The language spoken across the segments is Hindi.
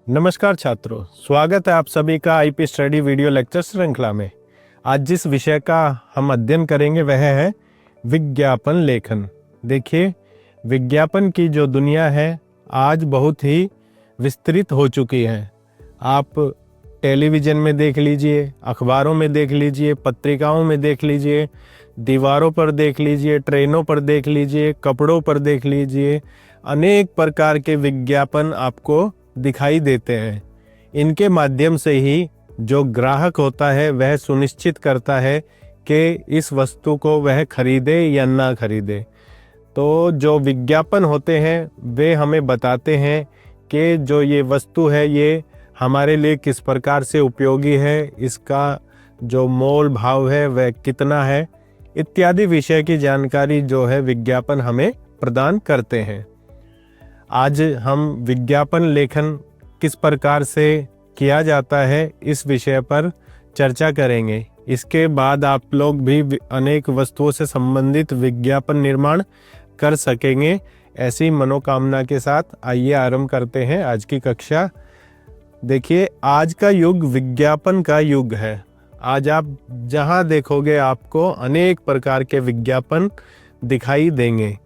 नमस्कार छात्रों, स्वागत है आप सभी का आईपी स्टडी वीडियो लेक्चर श्रृंखला में। आज जिस विषय का हम अध्ययन करेंगे वह है विज्ञापन लेखन। देखिए, विज्ञापन की जो दुनिया है आज बहुत ही विस्तृत हो चुकी है। आप टेलीविज़न में देख लीजिए, अखबारों में देख लीजिए, पत्रिकाओं में देख लीजिए, दीवारों पर देख लीजिए, ट्रेनों पर देख लीजिए, कपड़ों पर देख लीजिए, अनेक प्रकार के विज्ञापन आपको दिखाई देते हैं। इनके माध्यम से ही जो ग्राहक होता है वह सुनिश्चित करता है कि इस वस्तु को वह खरीदे या ना खरीदे। तो जो विज्ञापन होते हैं वे हमें बताते हैं कि जो ये वस्तु है ये हमारे लिए किस प्रकार से उपयोगी है, इसका जो मोल भाव है वह कितना है, इत्यादि विषय की जानकारी जो है विज्ञापन हमें प्रदान करते हैं। आज हम विज्ञापन लेखन किस प्रकार से किया जाता है इस विषय पर चर्चा करेंगे। इसके बाद आप लोग भी अनेक वस्तुओं से संबंधित विज्ञापन निर्माण कर सकेंगे। ऐसी मनोकामना के साथ आइए आरंभ करते हैं आज की कक्षा। देखिए, आज का युग विज्ञापन का युग है। आज आप जहां देखोगे आपको अनेक प्रकार के विज्ञापन दिखाई देंगे।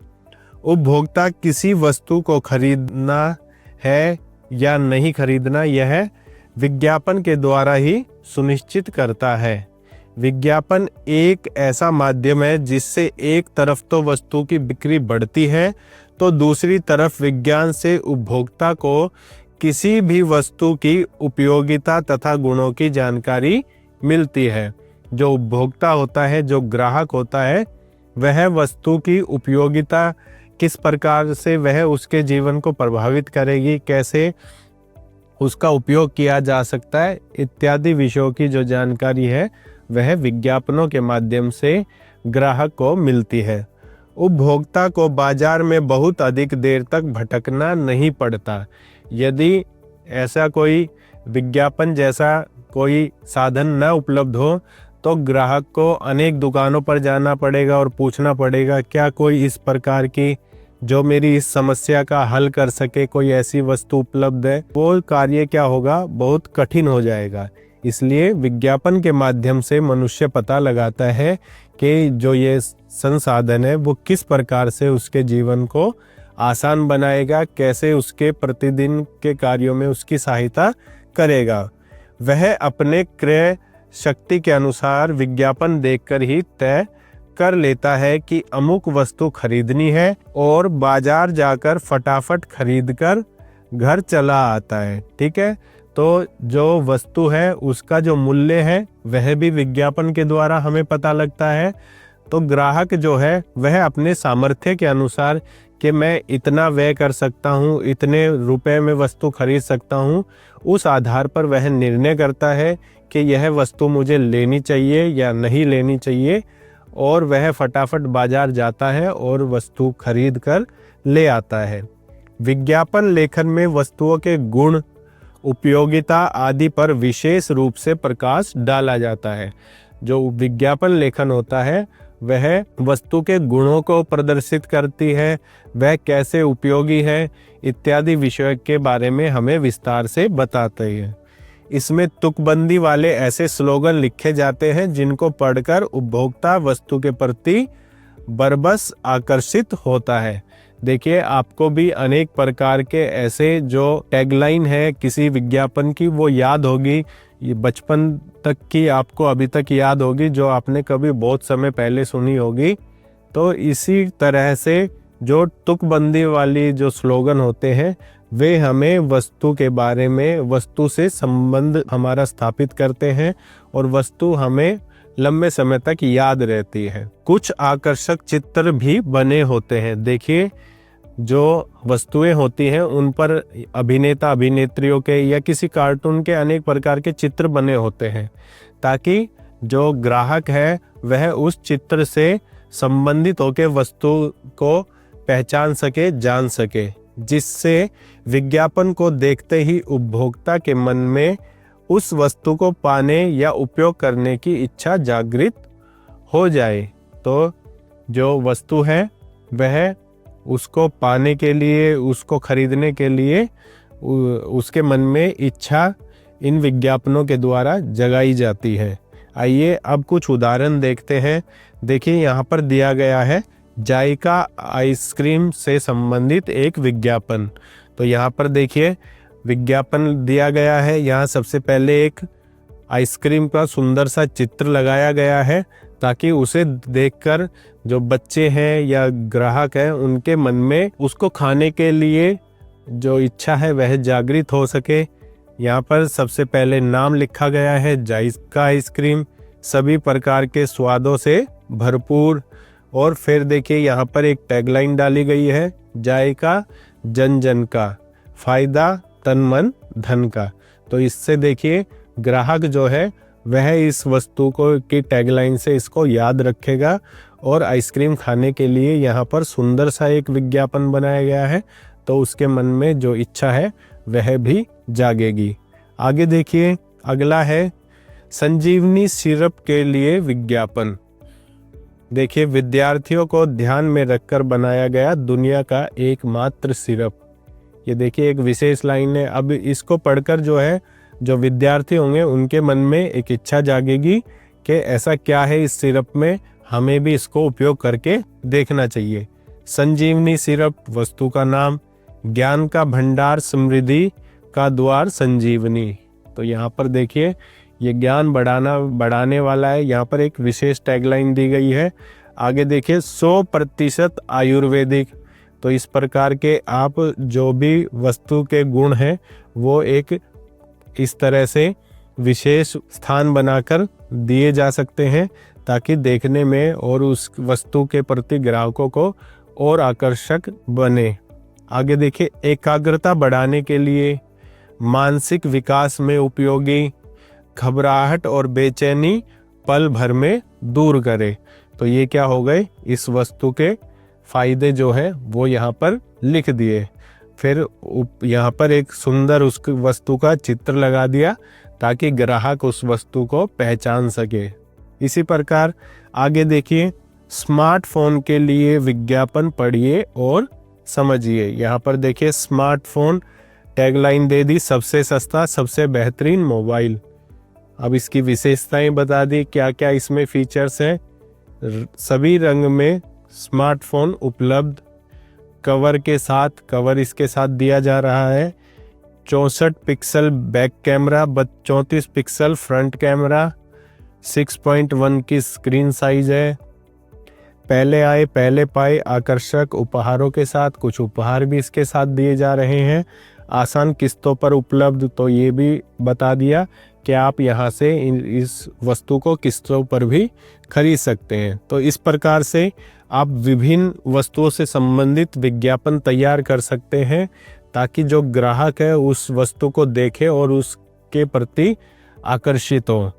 उपभोक्ता किसी वस्तु को खरीदना है या नहीं खरीदना यह विज्ञापन के द्वारा ही सुनिश्चित करता है। विज्ञापन एक ऐसा माध्यम है जिससे एक तरफ तो वस्तु की बिक्री बढ़ती है तो दूसरी तरफ विज्ञान से उपभोक्ता को किसी भी वस्तु की उपयोगिता तथा गुणों की जानकारी मिलती है। जो उपभोक्ता होता है, जो ग्राहक होता है, वह वस्तु की उपयोगिता किस प्रकार से वह उसके जीवन को प्रभावित करेगी, कैसे उसका उपयोग किया जा सकता है, इत्यादि विषयों की जो जानकारी है वह विज्ञापनों के माध्यम से ग्राहक को मिलती है। उपभोक्ता को बाजार में बहुत अधिक देर तक भटकना नहीं पड़ता। यदि ऐसा कोई विज्ञापन जैसा कोई साधन न उपलब्ध हो तो ग्राहक को अनेक दुकानों पर जाना पड़ेगा और पूछना पड़ेगा क्या कोई इस प्रकार की जो मेरी इस समस्या का हल कर सके, कोई ऐसी वस्तु उपलब्ध है। वो कार्य क्या होगा, बहुत कठिन हो जाएगा। इसलिए विज्ञापन के माध्यम से मनुष्य पता लगाता है कि जो ये संसाधन है वो किस प्रकार से उसके जीवन को आसान बनाएगा, कैसे उसके प्रतिदिन के कार्यों में उसकी सहायता करेगा। वह अपने क्रय शक्ति के अनुसार विज्ञापन देखकर ही तय कर लेता है कि अमुक वस्तु खरीदनी है और बाजार जाकर फटाफट खरीदकर घर चला आता है। ठीक है, तो जो वस्तु है उसका जो मूल्य है वह भी विज्ञापन के द्वारा हमें पता लगता है। तो ग्राहक जो है वह अपने सामर्थ्य के अनुसार कि मैं इतना व्यय कर सकता हूँ, इतने रुपए में वस्तु खरीद सकता हूँ, उस आधार पर वह निर्णय करता है कि यह वस्तु मुझे लेनी चाहिए या नहीं लेनी चाहिए, और वह फटाफट बाजार जाता है और वस्तु खरीद कर ले आता है। विज्ञापन लेखन में वस्तुओं के गुण, उपयोगिता आदि पर विशेष रूप से प्रकाश डाला जाता है। जो विज्ञापन लेखन होता है वह वस्तु के गुणों को प्रदर्शित करती है, वह कैसे उपयोगी है, इत्यादि विषय के बारे में हमें विस्तार से बताते हैं। इसमें तुकबंदी वाले ऐसे स्लोगन लिखे जाते हैं जिनको पढ़कर उपभोक्ता वस्तु के प्रति बरबस आकर्षित होता है। देखिए, आपको भी अनेक प्रकार के ऐसे जो टैगलाइन है किसी विज्ञापन की वो याद होगी, ये बचपन तक की आपको अभी तक याद होगी, जो आपने कभी बहुत समय पहले सुनी होगी। तो इसी तरह से जो तुकबंदी वाली जो स्लोगन होते हैं वे हमें वस्तु के बारे में, वस्तु से संबंध हमारा स्थापित करते हैं और वस्तु हमें लंबे समय तक याद रहती है। कुछ आकर्षक चित्र भी बने होते हैं। देखिए, जो वस्तुएं होती हैं उन पर अभिनेता अभिनेत्रियों के या किसी कार्टून के अनेक प्रकार के चित्र बने होते हैं ताकि जो ग्राहक है वह उस चित्र से संबंधित होकर वस्तु को पहचान सके, जान सके, जिससे विज्ञापन को देखते ही उपभोक्ता के मन में उस वस्तु को पाने या उपयोग करने की इच्छा जागृत हो जाए। तो जो वस्तु है वह उसको पाने के लिए, उसको खरीदने के लिए उसके मन में इच्छा इन विज्ञापनों के द्वारा जगाई जाती है। आइए अब कुछ उदाहरण देखते हैं। देखिए यहाँ पर दिया गया है जायका आइसक्रीम से संबंधित एक विज्ञापन। तो यहाँ पर देखिए विज्ञापन दिया गया है। यहाँ सबसे पहले एक आइसक्रीम का सुंदर सा चित्र लगाया गया है ताकि उसे देखकर जो बच्चे हैं या ग्राहक हैं उनके मन में उसको खाने के लिए जो इच्छा है वह जागृत हो सके। यहाँ पर सबसे पहले नाम लिखा गया है जायका आइसक्रीम, सभी प्रकार के स्वादों से भरपूर। और फिर देखिए यहाँ पर एक टैगलाइन डाली गई है जायका जन जन का, फायदा तन मन धन का। तो इससे देखिए ग्राहक जो है वह इस वस्तु को की टैगलाइन से इसको याद रखेगा और आइसक्रीम खाने के लिए यहाँ पर सुंदर सा एक विज्ञापन बनाया गया है, तो उसके मन में जो इच्छा है वह भी जागेगी। आगे देखिए अगला है संजीवनी सिरप के लिए विज्ञापन। देखिए विद्यार्थियों को ध्यान में रखकर बनाया गया दुनिया का एकमात्र सिरप। ये देखिए एक विशेष लाइन है। अब इसको पढ़कर जो है जो विद्यार्थी होंगे उनके मन में एक इच्छा जागेगी कि ऐसा क्या है इस सिरप में, हमें भी इसको उपयोग करके देखना चाहिए। संजीवनी सिरप वस्तु का नाम, ज्ञान का भंडार, समृद्धि का द्वार संजीवनी। तो यहाँ पर देखिए ये ज्ञान बढ़ाने वाला है। यहाँ पर एक विशेष टैगलाइन दी गई है। आगे देखिए 100% आयुर्वेदिक। तो इस प्रकार के आप जो भी वस्तु के गुण हैं वो एक इस तरह से विशेष स्थान बनाकर दिए जा सकते हैं ताकि देखने में और उस वस्तु के प्रति ग्राहकों को और आकर्षक बने। आगे देखिए एकाग्रता बढ़ाने के लिए, मानसिक विकास में उपयोगी, घबराहट और बेचैनी पल भर में दूर करे। तो ये क्या हो गए, इस वस्तु के फायदे जो है वो यहाँ पर लिख दिए। फिर यहाँ पर एक सुंदर उस वस्तु का चित्र लगा दिया ताकि ग्राहक उस वस्तु को पहचान सके। इसी प्रकार आगे देखिए स्मार्टफोन के लिए विज्ञापन पढ़िए और समझिए। यहाँ पर देखिए स्मार्टफोन टैगलाइन दे दी, सबसे सस्ता सबसे बेहतरीन मोबाइल। अब इसकी विशेषताएं बता दी, क्या क्या इसमें फीचर्स हैं। सभी रंग में स्मार्टफोन उपलब्ध, कवर के साथ, कवर इसके साथ दिया जा रहा है। 64 pixel back camera, 34 pixel front camera, 6.1 की स्क्रीन साइज है। पहले आए पहले पाए आकर्षक उपहारों के साथ, कुछ उपहार भी इसके साथ दिए जा रहे हैं। आसान किस्तों पर उपलब्ध, तो ये भी बता दिया कि आप यहाँ से इस वस्तु को किस्तों पर भी खरीद सकते हैं। तो इस प्रकार से आप विभिन्न वस्तुओं से संबंधित विज्ञापन तैयार कर सकते हैं ताकि जो ग्राहक है उस वस्तु को देखे और उसके प्रति आकर्षित हो।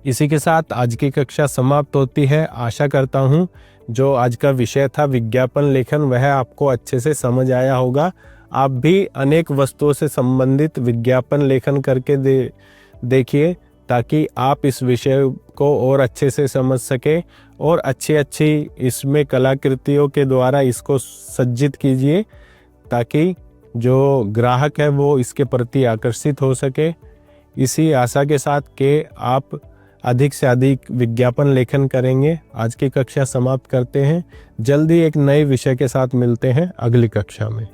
इसी के साथ आज की कक्षा समाप्त होती है। आशा करता हूँ जो आज का विषय था विज्ञापन लेखन वह आपको अच्छे से समझ आया होगा। आप भी अनेक वस्तुओं से संबंधित विज्ञापन लेखन करके देखिए ताकि आप इस विषय को और अच्छे से समझ सके और अच्छी इसमें कलाकृतियों के द्वारा इसको सज्जित कीजिए ताकि जो ग्राहक है वो इसके प्रति आकर्षित हो सके। इसी आशा के साथ कि आप अधिक से अधिक विज्ञापन लेखन करेंगे। आज की कक्षा समाप्त करते हैं। जल्दी एक नए विषय के साथ मिलते हैं अगली कक्षा में।